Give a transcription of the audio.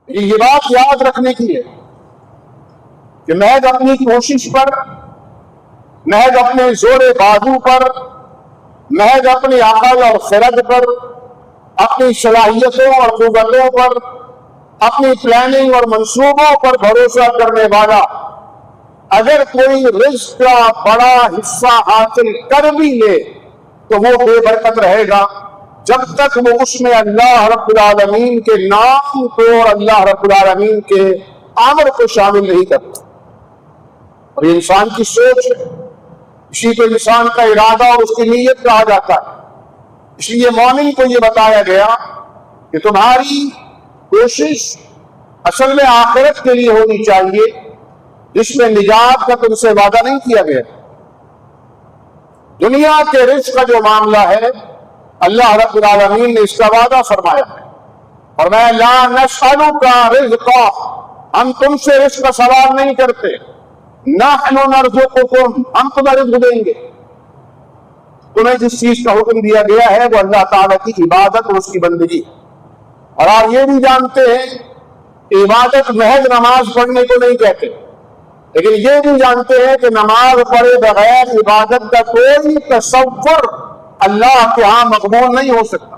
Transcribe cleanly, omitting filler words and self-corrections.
یہ بات یاد رکھنے کی ہے کہ محض اپنی کوشش پر، محض اپنے زور بازو پر، محض اپنی عقل اور خرد پر، اپنی صلاحیتوں اور قوتوں پر، اپنی پلاننگ اور منصوبوں پر بھروسہ کرنے والا اگر کوئی رزق کا بڑا حصہ حاصل کر بھی لے تو وہ بے برکت رہے گا جب تک وہ اس میں اللہ رب العالمین کے نام کو اور اللہ رب العالمین کے امر کو شامل نہیں کرتا۔ اور یہ انسان کی سوچ ہے، اسی کو انسان کا ارادہ اور اس کی نیت کہا جاتا ہے۔ اس لیے مومن کو یہ بتایا گیا کہ تمہاری کوشش اصل میں آخرت کے لیے ہونی چاہیے، جس میں نجات کا تم سے وعدہ نہیں کیا گیا۔ دنیا کے رزق کا جو معاملہ ہے اللہ رب العالمین نے اس کا وعدہ فرمایا ہے، اور میں لا نسألک رزقا، ہم تم سے رزق کا سوال نہیں کرتے، نحن نرزقکم، ہم تمہیں رزق دیں گے۔ تمہیں جس چیز کا حکم دیا گیا ہے وہ اللہ تعالیٰ کی عبادت اور اس کی بندگی، اور آپ یہ بھی جانتے ہیں کہ عبادت محض نماز پڑھنے کو نہیں کہتے، لیکن یہ بھی جانتے ہیں کہ نماز پڑھے بغیر عبادت کا کوئی تصور اللہ کے ہاں مقبول نہیں ہو سکتا۔